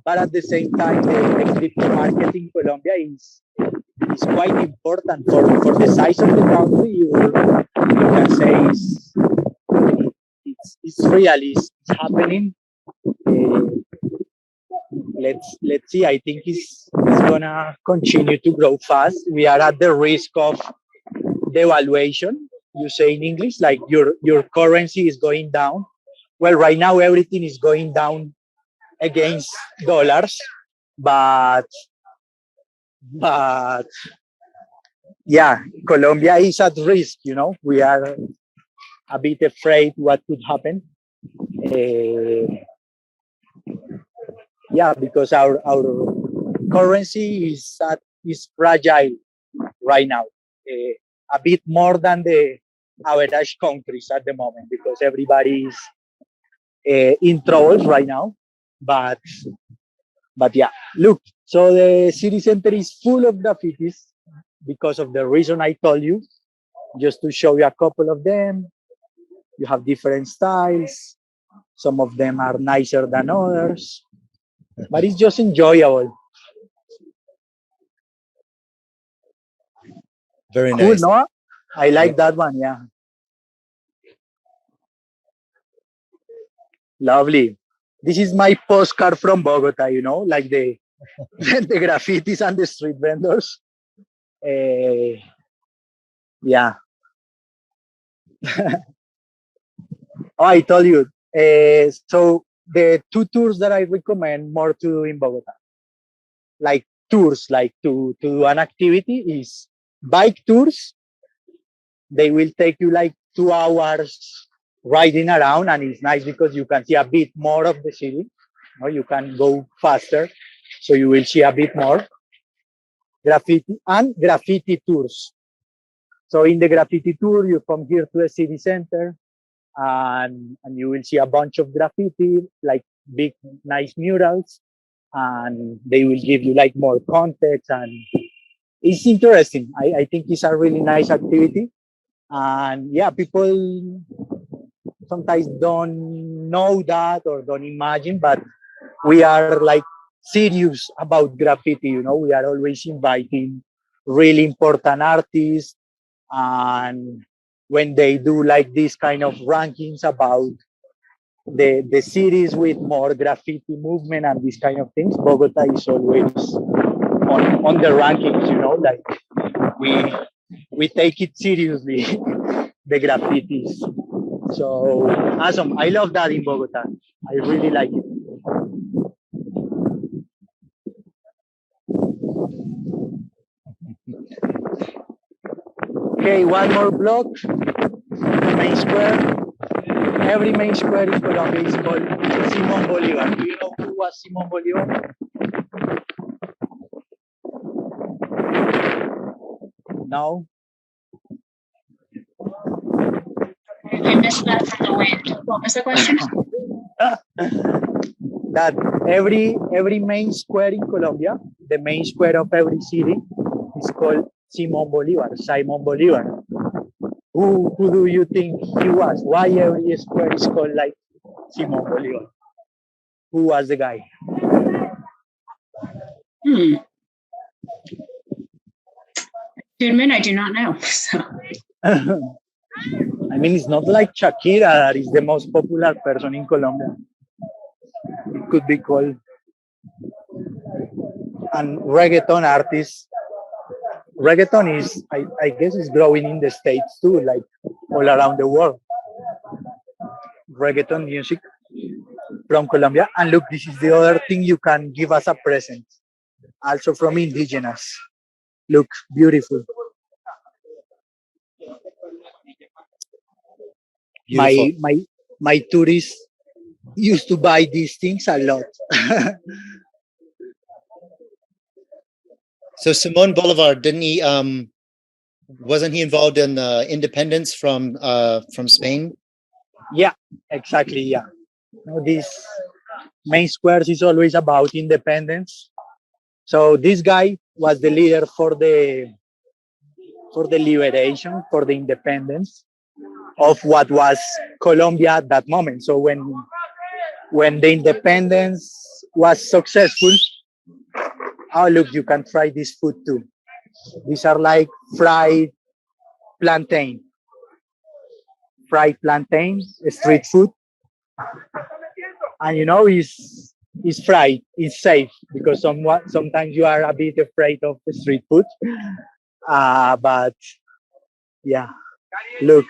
But at the same time, the crypto market in Colombia is quite important for the size of the country. You can say it's real, it's happening. Let's see. I think it's gonna continue to grow fast. We are at the risk of devaluation. You say in English, like your currency is going down. Well, right now everything is going down against dollars, but yeah, Colombia is at risk. You know, we are a bit afraid what could happen. Uh, yeah, because our currency is fragile right now, a bit more than the average countries at the moment because everybody is in troubles right now. But yeah, look. So the city center is full of graffitis because of the reason I told you. Just to show you a couple of them, you have different styles. Some of them are nicer than others, but it's just enjoyable. Very Cool, nice. no? I Yeah. like that one. Yeah, lovely. This is my postcard from Bogota. Like the the graffitis and the street vendors. Uh, yeah. Oh, I told you. So the two tours that I recommend more to do in Bogota, like tours, like to do an activity, is bike tours. They will take you like 2 hours riding around, and it's nice because you can see a bit more of the city. You can go faster, so you will see a bit more graffiti and graffiti tours. So in the graffiti tour, you come here to the city center, and you will see a bunch of graffiti, like big, nice murals, and they will give you like more context, and it's interesting. I think it's a really nice activity, and yeah, people sometimes don't know that or don't imagine, but we are like serious about graffiti. We are always inviting really important artists, and when they do like this kind of rankings about the cities with more graffiti movement and these kind of things, Bogota is always on the rankings. Like we we take it seriously, the graffitis. So awesome! I love that in Bogota. I really like it. Okay, one more block. The main square. Every main square in Colombia is called Simón Bolívar. Do you know who was Simón Bolívar? No. I missed that from the wind. What was the question? That every main square in Colombia, the main square of every city, is called Simón Bolívar. Simón Bolívar. Who do you think he was? Why every square is called like Simón Bolívar? Who was the guy? To admit, I do not know. So. I mean, it's not like Shakira that is the most popular person in Colombia. It could be called. And reggaeton artists. Reggaeton is, I guess, is growing in the States too, like all around the world. Reggaeton music from Colombia. And look, this is the other thing you can give as a present, also from indigenous. Look, beautiful. Beautiful. My tourists used to buy these things a lot. So Simon Bolivar, didn't he? Wasn't he involved in independence from Spain? Yeah, exactly. Yeah, this main squares is always about independence. So this guy was the leader for the liberation, for the independence of what was Colombia at that moment. So when the independence was successful, oh look, you can try this food too. These are like plantain, fried plantain, street food, and it's fried, it's safe because sometimes you are a bit afraid of the street food. But yeah, look,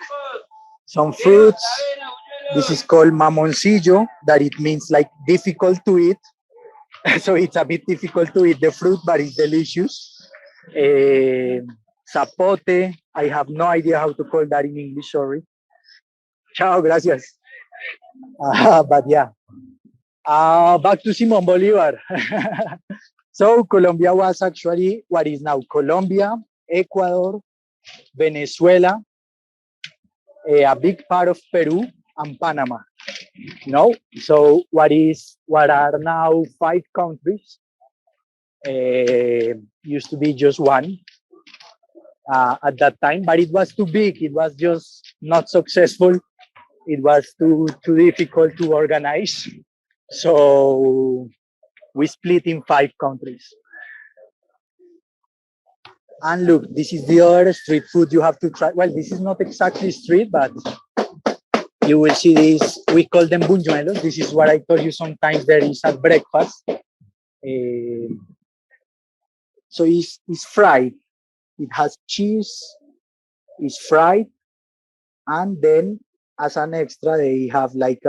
some fruits. This is called mamoncillo, that it means like difficult to eat. So it's a bit difficult to eat the fruit, but it's delicious. Zapote. I have no idea how to call that in English. Sorry. Ciao, gracias. But yeah, back to Simon Bolivar. So Colombia was actually what is now Colombia, Ecuador, Venezuela, a big part of Peru, and Panama. No, so what are now 5 countries? Used to be just one at that time, but it was too big. It was just not successful. It was too difficult to organize. So we split in 5 countries. And look, this is the other street food you have to try. Well, this is not exactly street, but you will see this. We call them buñuelos. This is what I told you sometimes there is at breakfast. So it's fried. It has cheese, it's fried, and then as an extra, they have like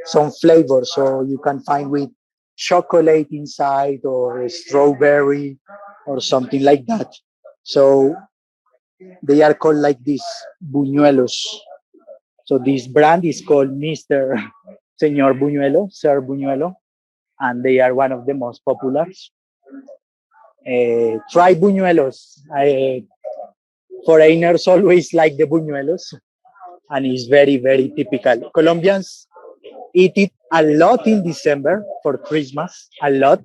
some flavor. So you can find with chocolate inside or strawberry or something like that. So they are called like this, buñuelos. So this brand is called Mr. Señor Buñuelo, Sir Buñuelo, and they are one of the most popular. Try buñuelos. Foreigners always like the buñuelos, and it's very, very typical. Colombians eat it a lot in December for Christmas, a lot,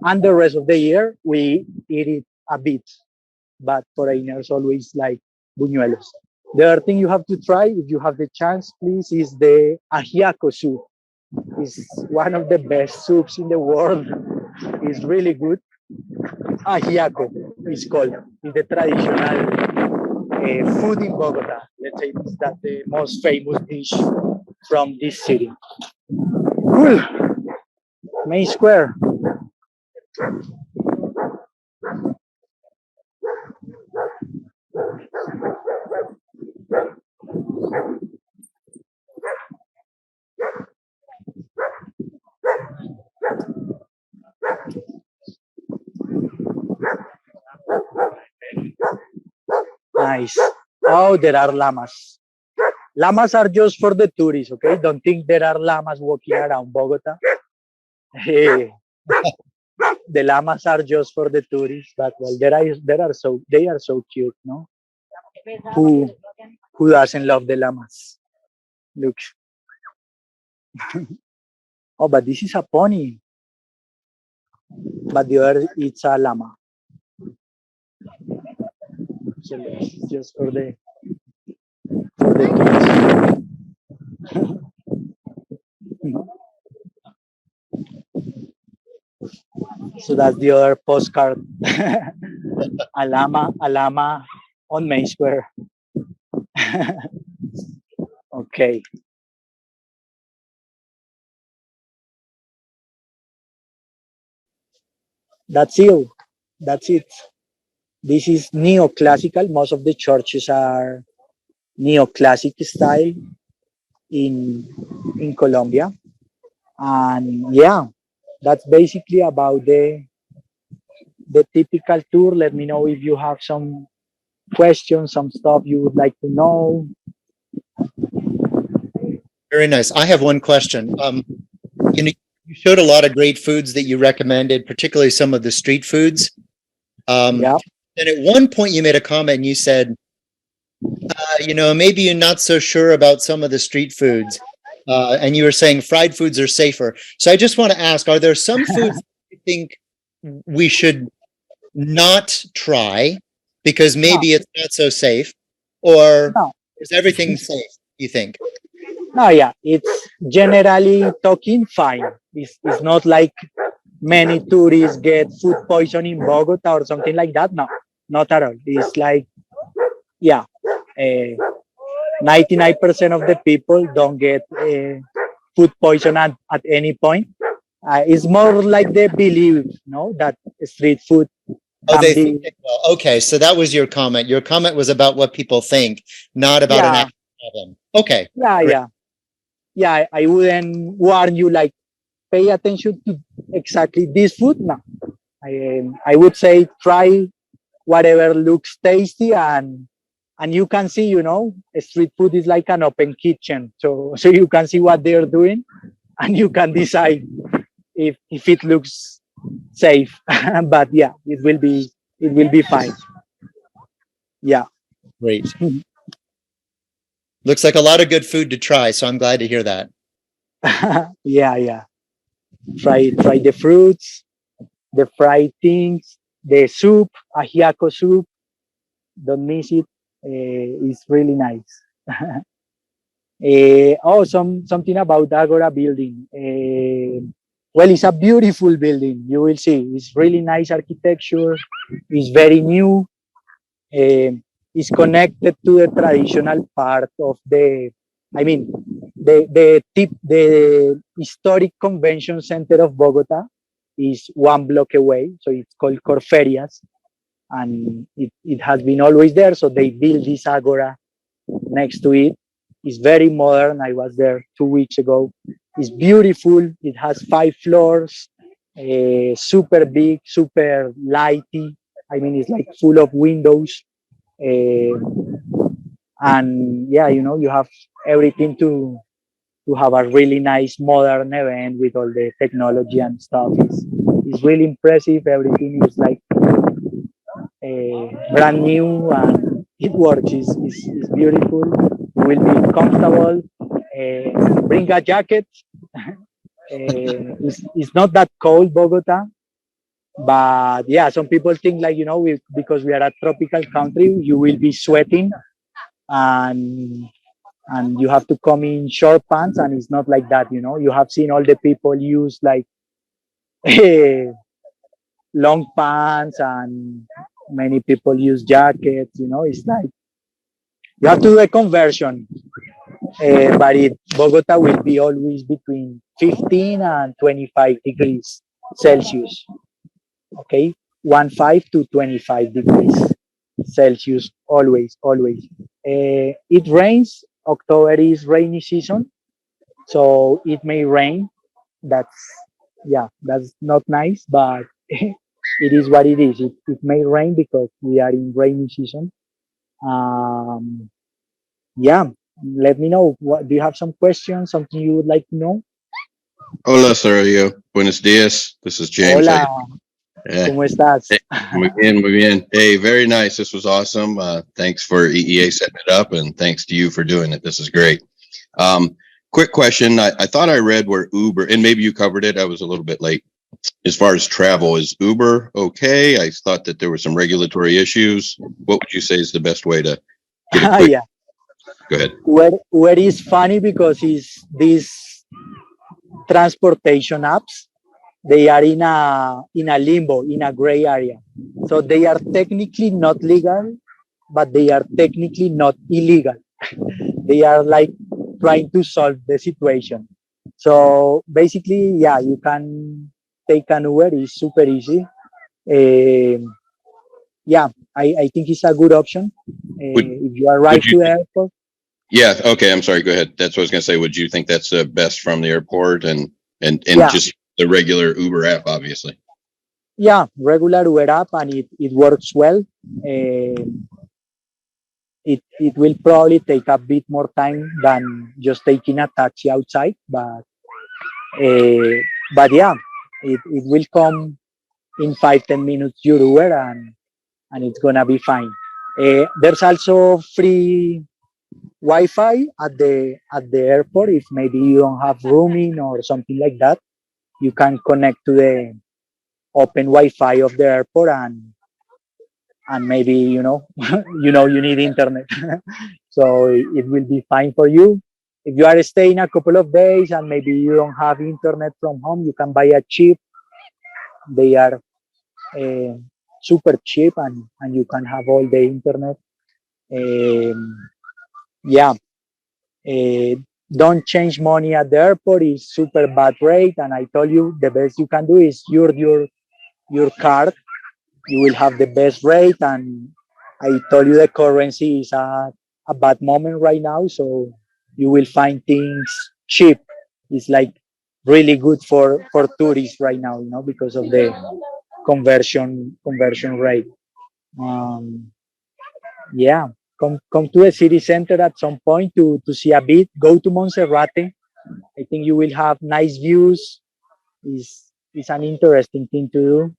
and the rest of the year we eat it a bit. But foreigners always like buñuelos. The other thing you have to try, if you have the chance, please, is the ajiaco soup. It's one of the best soups in the world. It's really good. Ajiaco is called. It's the traditional food in Bogota. Let's say it's that the most famous dish from this city. Cool. Main Square. Nice. Oh, there are llamas. Llamas are just for the tourists, okay? Don't think there are llamas walking around Bogota. Hey, the llamas are just for the tourists, but well, they are so cute, no? Who who doesn't love the llamas? Look. Oh, but this is a pony. But the other it's a llama. So it's just for the tourists. So that's the other postcard. A llama on Main Square. Okay. That's it. That's it. This is neoclassical. Most of the churches are neoclassic style in Colombia. And yeah, that's basically about the typical tour. Let me know if you have some questions, some stuff you would like to know. Very nice. I have one question. You showed a lot of great foods that you recommended, particularly some of the street foods. Yeah. And at one point you made a comment and you said, maybe you're not so sure about some of the street foods. And you were saying fried foods are safer. So I just want to ask, are there some foods you think we should not try because maybe it's not so safe? Or No. is everything safe, you think? No, yeah, it's generally talking fine. It's not like many tourists get food poison in Bogota or something like that. No, not at all. It's like, yeah, 99% of the people don't get food poison at any point. It's more like they believe, no, that street food Oh, can they be, think it will. Okay, so that was your comment. Your comment was about what people think, not about an yeah, actual problem. Okay, yeah, great. yeah, yeah. I wouldn't warn you like pay attention to exactly this food. No, I would say try whatever looks tasty and and you can see, street food is like an open kitchen, so you can see what they're doing, and you can decide if it looks safe. But yeah, it will be fine. Yeah. Great. Looks like a lot of good food to try, so I'm glad to hear that. Yeah. Try the fruits, the fried things, the soup, ajiaco soup. Don't miss it. It's really nice. Something about Agora building. Well, it's a beautiful building. You will see. It's really nice architecture. It's very new. Is connected to the traditional part of the historic convention center of Bogota is 1 block away, so it's called Corferias, and it has been always there. So they built this agora next to it. It's very modern. I was there 2 weeks ago. It's beautiful. It has 5 floors, super big, super lighty. I mean, it's like full of windows. uh, and yeah, you have everything to have a really nice modern event with all the technology and stuff. It's really impressive. Everything is like brand new, and it works. It's beautiful. You will be comfortable. Bring a jacket. It's not that cold, Bogota, but yeah, some people think like, because we are a tropical country, you will be sweating, and you have to come in short pants, and it's not like that. You have seen all the people use like long pants, and many people use jackets. It's like you have to do a conversion. But Bogota will be always between 15 and 25 degrees Celsius. Okay, 15 to 25 degrees Celsius, always. It rains. October is rainy season, so it may rain. That's that's not nice, but it is what it is. It may rain because we are in rainy season. Um, yeah, let me know. What do you have? Some questions? Something you would like to know? Hola, Sergio. Buenos dias. This is James. Hola, Yeah. ¿cómo estás? Hey, muy bien, muy bien. Hey, very nice. This was awesome. Thanks for EEA setting it up, and thanks to you for doing it. This is great. Quick question. I thought I read where Uber, and maybe you covered it. I was a little bit late. As far as travel, is Uber okay? I thought that there were some regulatory issues. What would you say is the best way to get a quick? Yeah, Go ahead. where is funny because is these transportation apps, they are in a limbo, in a gray area. So they are technically not legal, but they are technically not illegal. They are like trying to solve the situation. So basically, yeah, you can take an Uber. It's super easy. Yeah, I think it's a good option. Would If you arrive would you? to the airport, Yeah. Okay. I'm sorry. Go ahead. That's what I was gonna say. Would you think that's best from the airport and yeah, just the regular Uber app, obviously? yeah, regular Uber app, and it works well. Um it will probably take a bit more time than just taking a taxi outside, uh, yeah, it will come in 5-10 minutes your Uber, and it's gonna be fine. There's also free Wi-Fi at the airport. If maybe you don't have roaming or something like that, you can connect to the open Wi-Fi of the airport, and maybe you need internet. So it will be fine for you. If you are staying a couple of days and maybe you don't have internet from home, you can buy a chip. They are uh, super cheap, and you can have all the internet. um, yeah. uh, don't change money at the airport. Is super bad rate, and I told you the best you can do is your card. You will have the best rate, and I told you the currency is a bad moment right now, so you will find things cheap. It's like really good for tourists right now, because of the conversion rate. um yeah. come to the city center at some point to see a bit. Go to Monserrate. I think you will have nice views. Is an interesting thing to do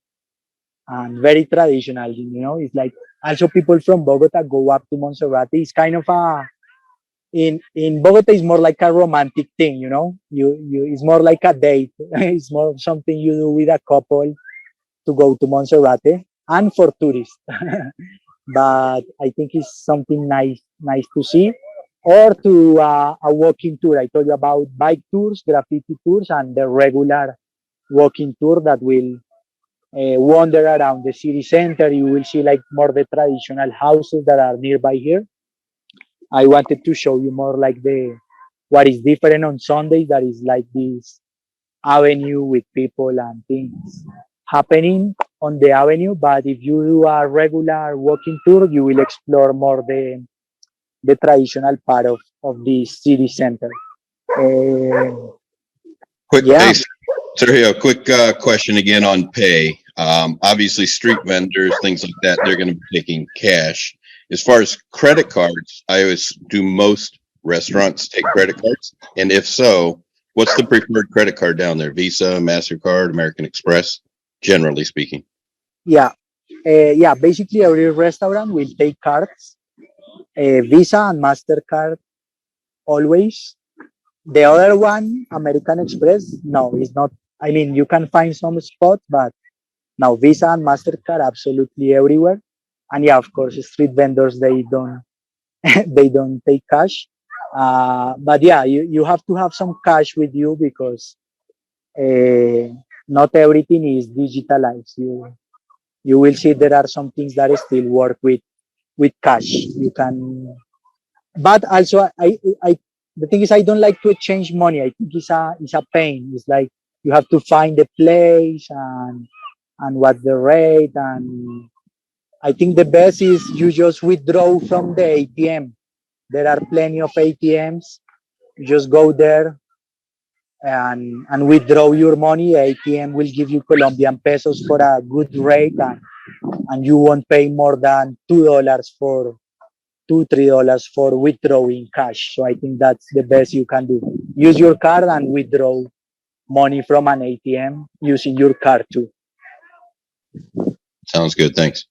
and very traditional. You know, it's like also people from Bogota go up to Monserrate. It's kind of a in Bogota it's more like a romantic thing. You know, you it's more like a date. It's more something you do with a couple to go to Monserrate and for tourists. But I think it's something nice to see. Or to a walking tour. I told you about bike tours, graffiti tours, and the regular walking tour that will wander around the city center. You will see like more the traditional houses that are nearby here. I wanted to show you more like the what is different on Sundays. That is like this avenue with people and things happening on the avenue. But if you do a regular walking tour, you will explore more the traditional part of the city center. Uh, Quick, yeah, hey, Sergio, quick question again on pay. Obviously, street vendors, things like that, they're going to be taking cash. As far as credit cards, I always do most restaurants take credit cards, and if so, what's the preferred credit card down there? Visa, Mastercard, American Express, generally speaking. yeah, yeah. Basically, every restaurant will take cards, Visa and Mastercard always. The other one, American Express, no, it's not. I mean, you can find some spots, but now Visa and Mastercard absolutely everywhere. And yeah, of course, street vendors they don't they don't take cash. But yeah, you have to have some cash with you because not everything is digitalized. You will see there are some things that still work with cash. You can, but also I the thing is I don't like to exchange money. I think it's a pain. It's like you have to find the place and what's the rate, and I think the best is you just withdraw from the ATM. There are plenty of ATMs. You just go there and withdraw your money. ATM will give you Colombian pesos for a good rate, and you won't pay more than $2 for $2-3 for withdrawing cash. So I think that's the best you can do. Use your card and withdraw money from an ATM using your card too. Sounds good. Thanks.